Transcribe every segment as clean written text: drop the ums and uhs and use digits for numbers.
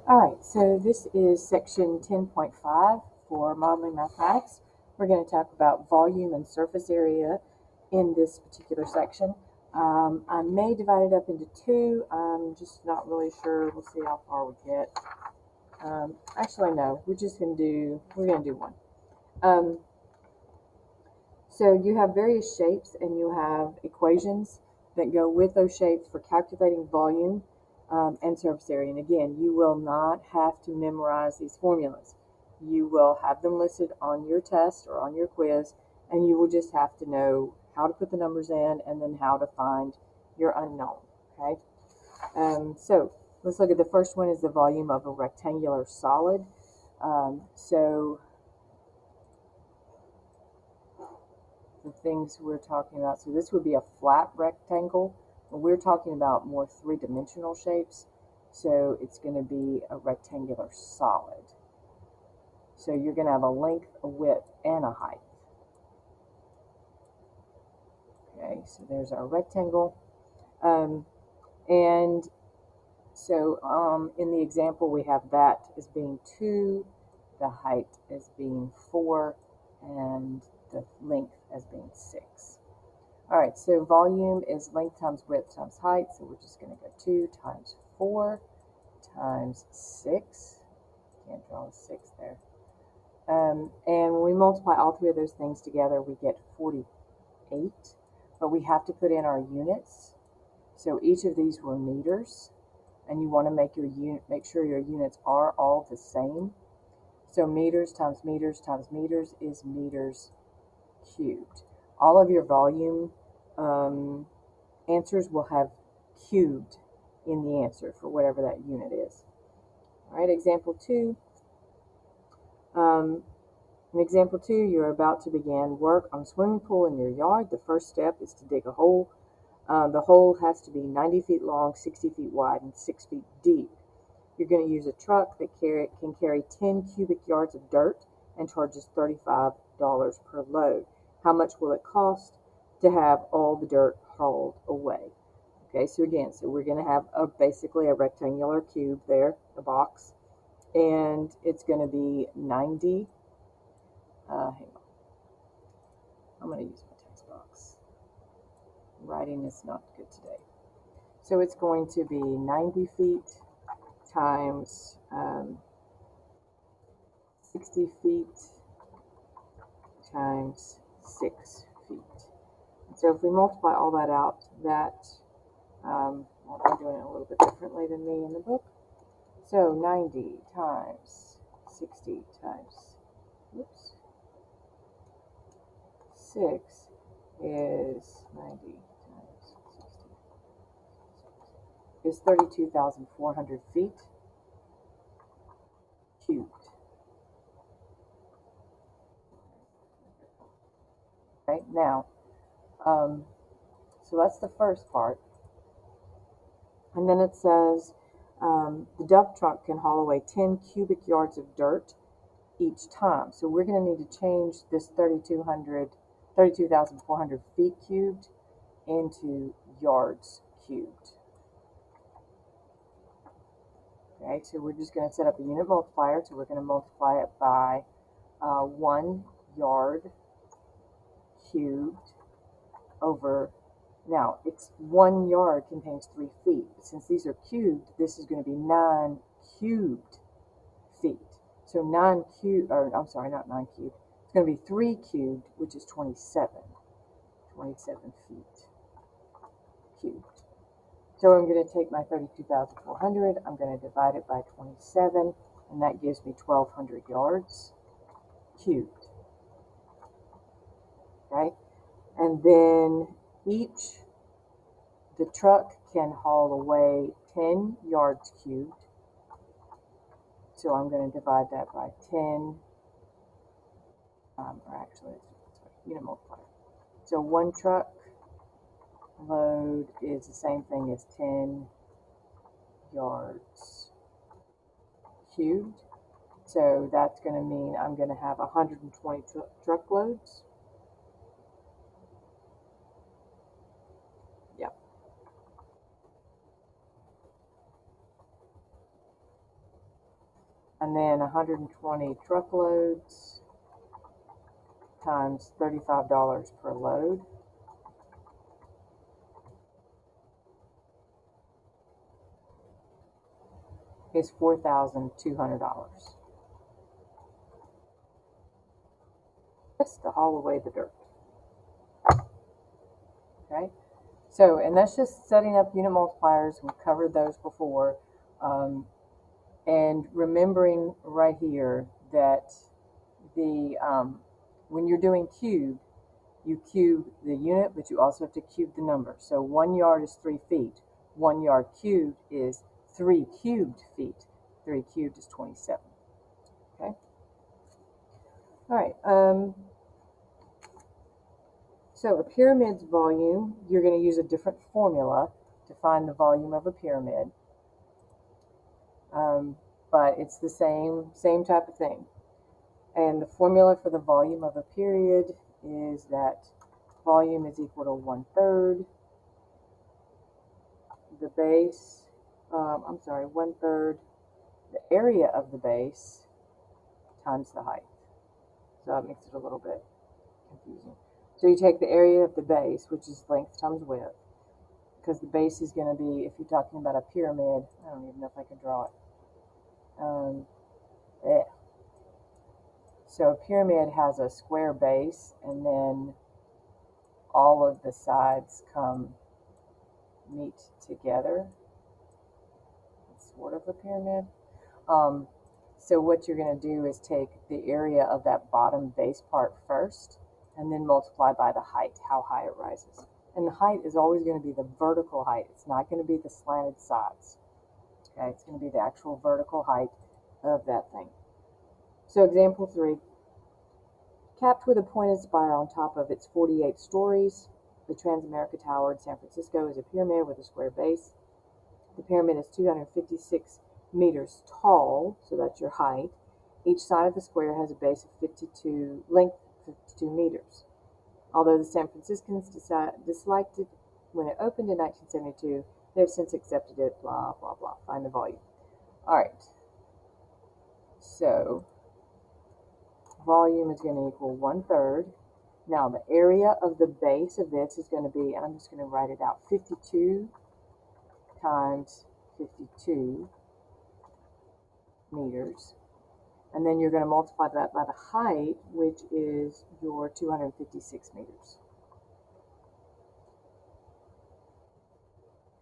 All right, so this is section 10.5 for modeling mathematics. We're going to talk about volume and surface area in this particular section. I may divide it up into two. I'm just not really sure. We'll see how far we get. Actually, no, we're going to do one. So you have various shapes and you have equations that go with those shapes for calculating volume and surface area. And again, you will not have to memorize these formulas. You will have them listed on your test or on your quiz, and you will just have to know how to put the numbers in and then how to find your unknown. Okay. So let's look at the first one is the volume of a rectangular solid. So the things we're talking about. So this would be a flat rectangle. We're talking about more three-dimensional shapes. So it's going to be a rectangular solid. So you're going to have a length, a width, and a height. Okay, so there's our rectangle. And so in the example, we have that as being 2, the height as being 4, and the length as being 6. All right, so volume is length times width times height. So we're just going to go 2 times 4 times 6. Can't draw a 6 there. And when we multiply all three of those things together, we get 48. But we have to put in our units. So each of these were meters, and you want to make sure your units are all the same. So meters times meters times meters is meters cubed. All of your volume answers will have cubed in the answer for whatever that unit is. All right, example 2. In example 2, you're about to begin work on a swimming pool in your yard. The first step is to dig a hole. The hole has to be 90 feet long, 60 feet wide, and 6 feet deep. You're going to use a truck that can carry 10 cubic yards of dirt and charges $35 per load. How much will it cost to have all the dirt hauled away? Okay, so again, we're going to have basically a rectangular cube there, a box, and it's going to be 90. Hang on. I'm going to use my text box. Writing is not good today. So it's going to be 90 feet times 60 feet times 6 feet. So if we multiply all that out, well, I'm doing it a little bit differently than me in the book. So 90 times 60 times, 6 is 90 times 60 is 32,400 feet cubed. Right now, so that's the first part. And then it says the dump truck can haul away 10 cubic yards of dirt each time. So we're going to need to change this 32,400 feet cubed into yards cubed. Okay, so we're just going to set up a unit multiplier. So we're going to multiply it by 1 yard cubed over, now it's 1 yard contains 3 feet. Since these are cubed, this is going to be 9 cubed feet. So 9 cubed, or I'm sorry, not 9 cubed. It's going to be 3 cubed, which is 27. 27 feet cubed. So I'm going to take my 32,400, I'm going to divide it by 27, and that gives me 1,200 yards cubed. Right? And then the truck can haul away 10 yards cubed. So I'm going to divide that by 10, or actually, unit multiplier. So one truck load is the same thing as 10 yards cubed. So that's going to mean I'm going to have 120 truckloads. And then 120 truckloads times $35 per load is $4,200. Just to haul away the dirt. Okay, so, and that's just setting up unit multipliers. We've covered those before. And remembering right here that when you're doing cube, you cube the unit, but you also have to cube the number. So 1 yard is 3 feet. 1 yard cubed is 3 cubed feet. 3 cubed is 27. Okay. All right. So a pyramid's volume, you're going to use a different formula to find the volume of a pyramid. But it's the same type of thing. And the formula for the volume of a period is that volume is equal to 1/3 the base, 1/3 the area of the base times the height. So that makes it a little bit confusing. So you take the area of the base, which is length times width, because the base is going to be, if you're talking about a pyramid, I don't even know if I can draw it. Yeah. So a pyramid has a square base, and then all of the sides meet together. It's sort of a pyramid. So what you're going to do is take the area of that bottom base part first, and then multiply by the height, how high it rises. And the height is always going to be the vertical height. It's not going to be the slanted sides. Okay, it's going to be the actual vertical height of that thing. So example 3, capped with a pointed spire on top of its 48 stories, the Transamerica Tower in San Francisco is a pyramid with a square base. The pyramid is 256 meters tall, so that's your height. Each side of the square has a base of length 52 meters. Although the San Franciscans disliked it when it opened in 1972, they have since accepted it, blah, blah, blah. Find the volume. All right. So volume is going to equal 1/3. Now the area of the base of this is going to be, and I'm just going to write it out, 52 times 52 meters. And then you're going to multiply that by the height, which is your 256 meters.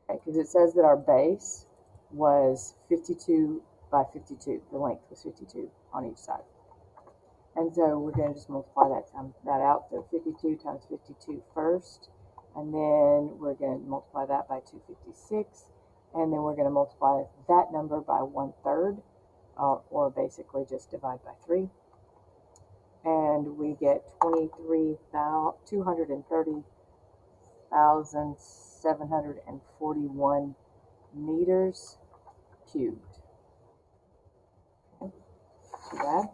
Okay, because it says that our base was 52 by 52. The length was 52 on each side. And so we're going to just multiply that out. So 52 times 52 first, and then we're going to multiply that by 256, and then we're going to multiply that number by 1/3, or basically just divide by 3. And we get 230,741 meters cubed. Okay. Too bad.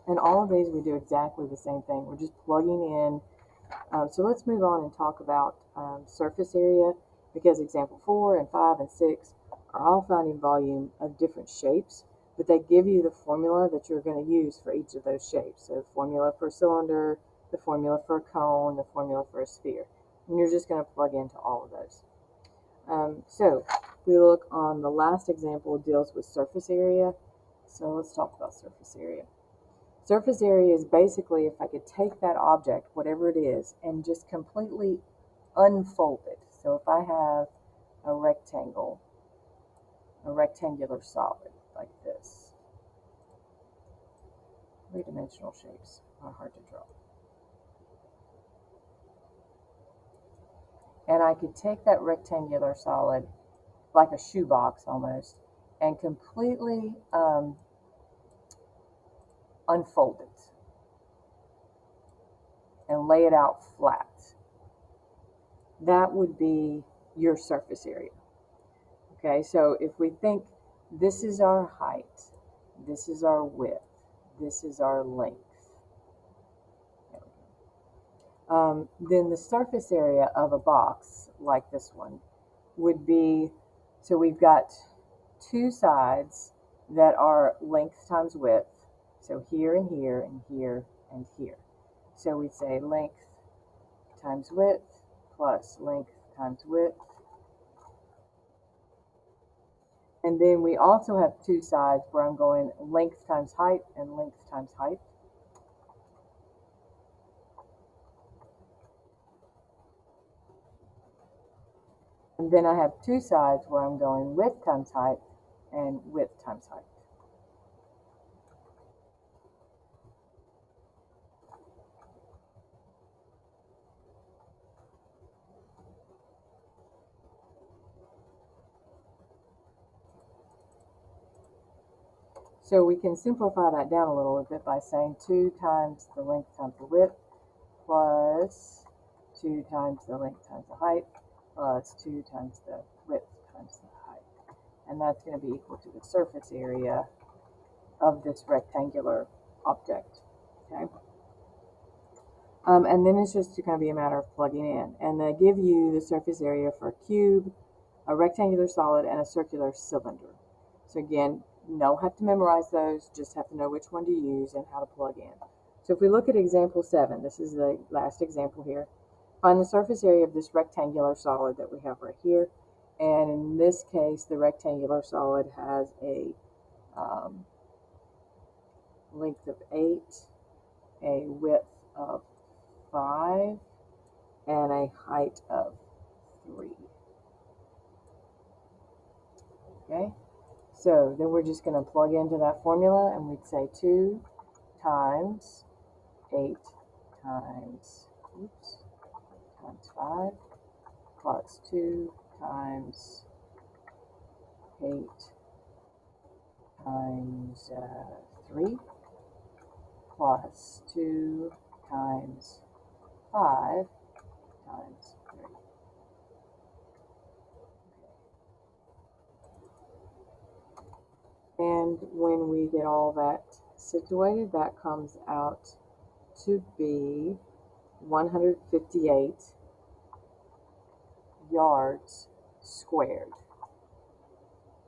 And all of these we do exactly the same thing. We're just plugging in. So let's move on and talk about surface area, because example 4 and 5 and 6 are all finding volume of different shapes, but they give you the formula that you're going to use for each of those shapes. So formula for a cylinder, the formula for a cone, the formula for a sphere. And you're just going to plug into all of those. So if we look on the last example, it deals with surface area. So let's talk about surface area. Surface area is basically if I could take that object, whatever it is, and just completely unfold it. So if I have a rectangular solid like this. 3-dimensional shapes are hard to draw. And I could take that rectangular solid, like a shoebox almost, and completely unfold it and lay it out flat. That would be your surface area. Okay, so if we think this is our height, this is our width, this is our length, then the surface area of a box like this one would be, so we've got two sides that are length times width. So here and here and here and here. So we'd say length times width plus length times width. And then we also have two sides where I'm going length times height and length times height. And then I have two sides where I'm going width times height and width times height. So we can simplify that down a little bit by saying 2 times the length times the width plus 2 times the length times the height plus 2 times the width times the height. And that's going to be equal to the surface area of this rectangular object. Okay. And then it's just going to be a matter of plugging in. And they give you the surface area for a cube, a rectangular solid, and a circular cylinder. So again, you don't have to memorize those, just have to know which one to use and how to plug in. So if we look at example 7, this is the last example here. Find the surface area of this rectangular solid that we have right here. And in this case, the rectangular solid has a length of 8, a width of 5, and a height of 3. Okay, so then we're just going to plug into that formula, and we'd say 2 times 8 times 5 plus 2 times 8 times 3 plus 2 times 5 times 3. And when we get all that situated, that comes out to be 158 yards squared.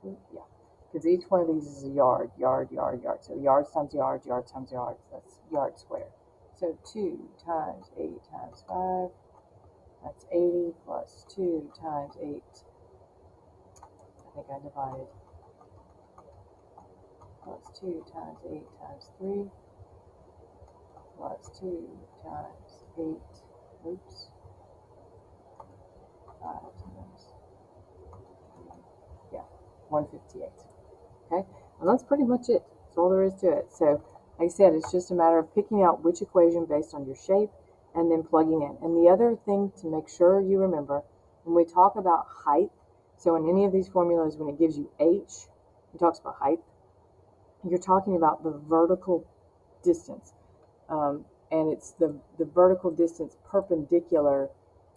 Yeah, because each one of these is a yard. So yards times yards, yards times yards, that's yard squared. So 2 times 8 times 5, that's 80, plus 2 times 8, I think I divided, plus 2 times 8 times 3, plus 2 times 8, 5 times 3, yeah, 158. Okay, and that's pretty much it. That's all there is to it. So, like I said, it's just a matter of picking out which equation based on your shape and then plugging in. And the other thing to make sure you remember, when we talk about height, so in any of these formulas, when it gives you h, it talks about height, you're talking about the vertical distance. And it's the vertical distance perpendicular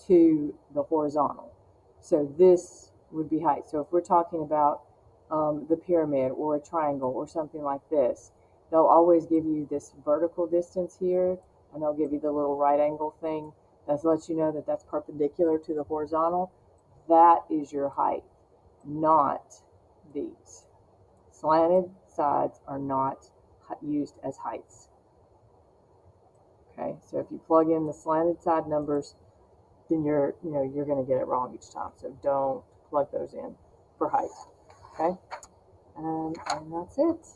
to the horizontal. So this would be height. So if we're talking about the pyramid or a triangle or something like this, they'll always give you this vertical distance here, and they'll give you the little right angle thing that lets you know that that's perpendicular to the horizontal. That is your height, not these. Slanted sides are not used as heights. Okay, so if you plug in the slanted side numbers, then you're going to get it wrong each time. So don't plug those in for height. Okay, and that's it.